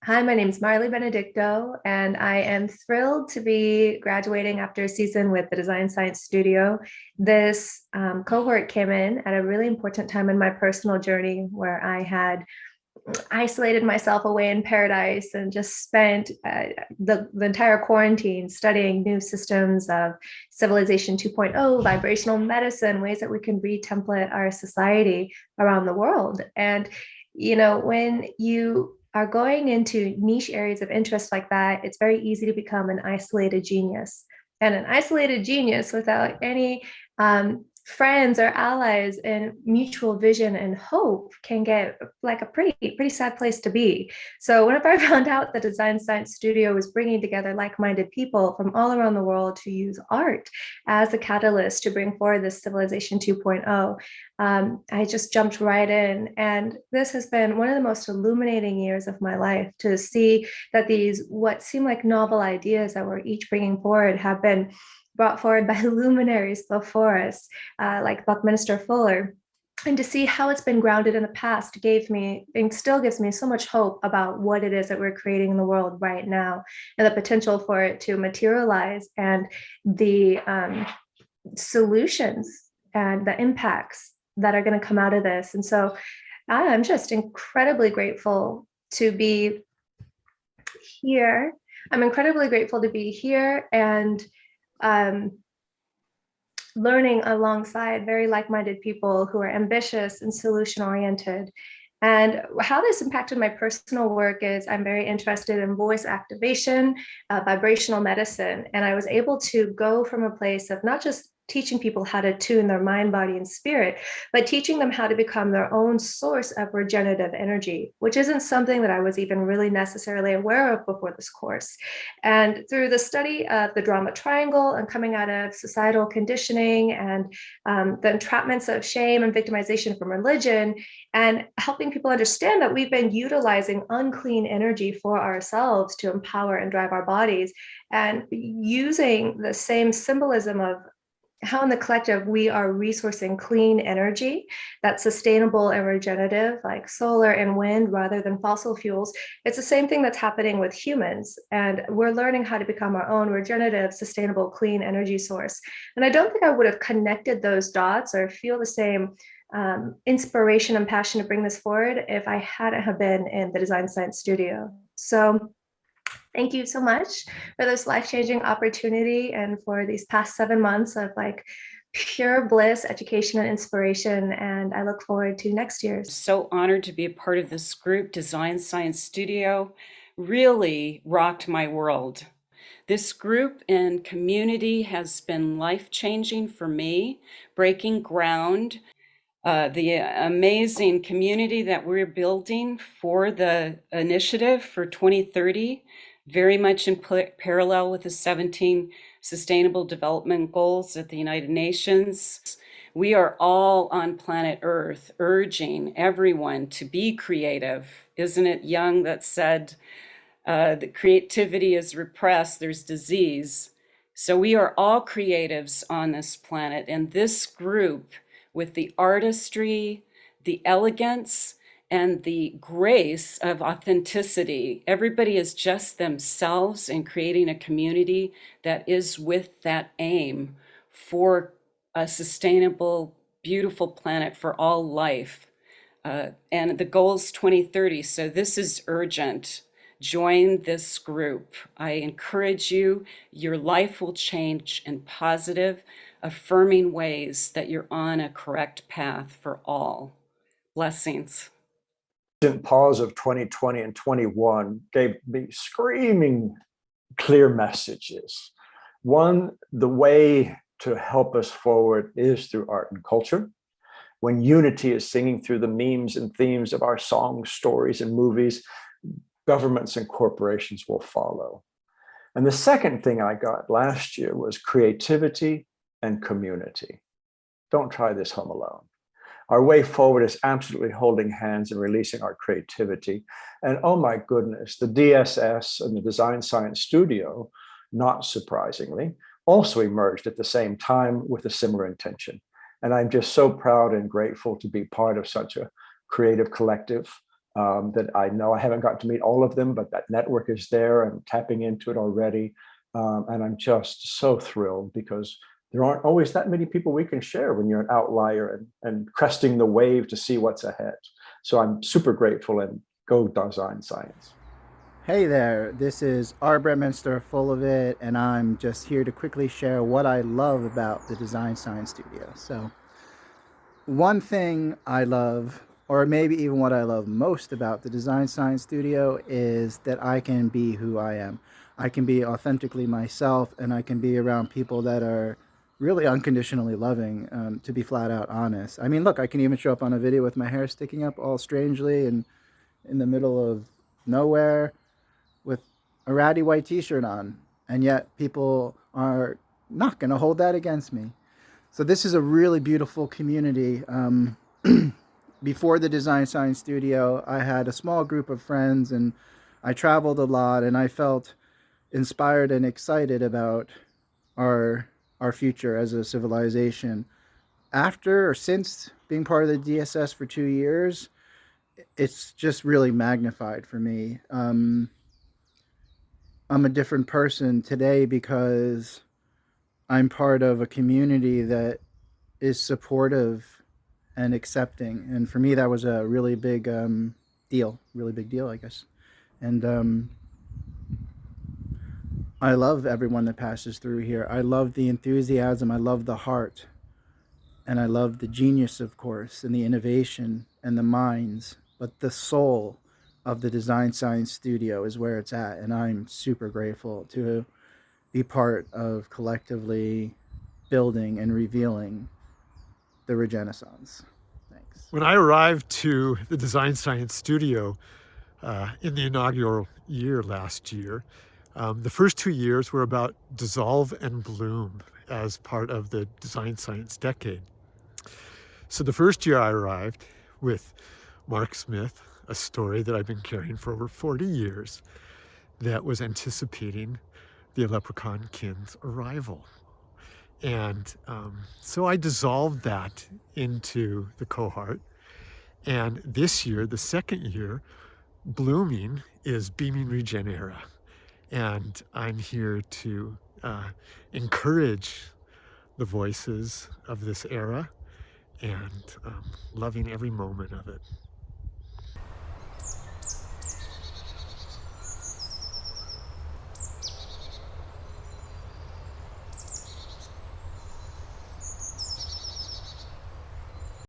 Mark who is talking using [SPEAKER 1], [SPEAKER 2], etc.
[SPEAKER 1] Hi, my name is Marley Benedicto, and I am thrilled to be graduating after a season with the Design Science Studio. This cohort came in at a really important time in my personal journey where I had isolated myself away in paradise and just spent the entire quarantine studying new systems of civilization 2.0, vibrational medicine, ways that we can re-template our society around the world. And, when you are going into niche areas of interest like that, it's very easy to become an isolated genius. And an isolated genius without any friends or allies and mutual vision and hope can get like a pretty sad place to be. So whenever I found out the Design Science Studio was bringing together like-minded people from all around the world to use art as a catalyst to bring forward this civilization 2.0, I just jumped right in. And this has been one of the most illuminating years of my life, to see that these what seem like novel ideas that we're each bringing forward have been brought forward by luminaries before us, like Buckminister Fuller. And to see how it's been grounded in the past gave me and still gives me so much hope about what it is that we're creating in the world right now, and the potential for it to materialize, and the solutions and the impacts that are going to come out of this. And so I'm just incredibly grateful to be here. I'm incredibly grateful to be here and learning alongside very like-minded people who are ambitious and solution-oriented. And how this impacted my personal work is I'm very interested in voice activation, vibrational medicine, and I was able to go from a place of not just teaching people how to tune their mind, body, and spirit, but teaching them how to become their own source of regenerative energy, which isn't something that I was even really necessarily aware of before this course. And through the study of the drama triangle and coming out of societal conditioning and the entrapments of shame and victimization from religion, and helping people understand that we've been utilizing unclean energy for ourselves to empower and drive our bodies, and using the same symbolism of how in the collective we are resourcing clean energy that's sustainable and regenerative, like solar and wind, rather than fossil fuels. It's the same thing that's happening with humans, and we're learning how to become our own regenerative, sustainable, clean energy source. And I don't think I would have connected those dots or feel the same inspiration and passion to bring this forward if I hadn't have been in the Design Science Studio. So thank you so much for this life-changing opportunity and for these past 7 months of like pure bliss, education, and inspiration. And I look forward to next year's.
[SPEAKER 2] So honored to be a part of this group. Design Science Studio really rocked my world. This group and community has been life-changing for me, breaking ground. The amazing community that we're building for the initiative for 2030, very much in parallel with the 17 Sustainable Development Goals at the United Nations. We are all on planet Earth urging everyone to be creative. Isn't it Young that said that creativity is repressed, there's disease? So we are all creatives on this planet, and this group, with the artistry, the elegance, and the grace of authenticity. Everybody is just themselves in creating a community that is with that aim for a sustainable, beautiful planet for all life. And the goal is 2030, so this is urgent. Join this group. I encourage you. Your life will change in positive, affirming ways that you're on a correct path for all. Blessings.
[SPEAKER 3] Pause of 2020 and 21 gave me screaming clear messages. One, the way to help us forward is through art and culture. When unity is singing through the memes and themes of our songs, stories, and movies, governments and corporations will follow. And the second thing I got last year was creativity and community. Don't try this home alone. Our way forward is absolutely holding hands and releasing our creativity. And oh my goodness, the DSS and the Design Science Studio, not surprisingly, also emerged at the same time with a similar intention. And I'm just so proud and grateful to be part of such a creative collective that I know I haven't gotten to meet all of them, but that network is there. I'm tapping into it already. And I'm just so thrilled because there aren't always that many people we can share when you're an outlier and cresting the wave to see what's ahead. So I'm super grateful, and go design science.
[SPEAKER 4] Hey there, this is Buckminister Fuller, and I'm just here to quickly share what I love about the Design Science Studio. So, one thing I love, or maybe even what I love most about the Design Science Studio, is that I can be who I am. I can be authentically myself, and I can be around people that are really unconditionally loving, to be flat out honest. I mean, look, I can even show up on a video with my hair sticking up all strangely and in the middle of nowhere with a ratty white t-shirt on, and yet people are not going to hold that against me. So this is a really beautiful community. Before the Design Science Studio, I had a small group of friends, and I traveled a lot, and I felt inspired and excited about our our future as a civilization. After or since being part of the DSS for 2 years, it's just really magnified for me. I'm a different person today because I'm part of a community that is supportive and accepting. And for me, that was a really big really big deal, I guess. And I love everyone that passes through here. I love the enthusiasm. I love the heart. And I love the genius, of course, and the innovation and the minds. But the soul of the Design Science Studio is where it's at. And I'm super grateful to be part of collectively building and revealing the Regenaissance. Thanks.
[SPEAKER 5] When I arrived to the Design Science Studio in the inaugural year last year, the first 2 years were about dissolve and bloom as part of the Design Science decade. So the first year I arrived with Mark Smith, a story that I've been carrying for over 40 years that was anticipating the leprechaun kin's arrival. And so I dissolved that into the cohort. And this year, the second year, blooming is Beaming Regenera. And I'm here to encourage the voices of this era and loving every moment of it.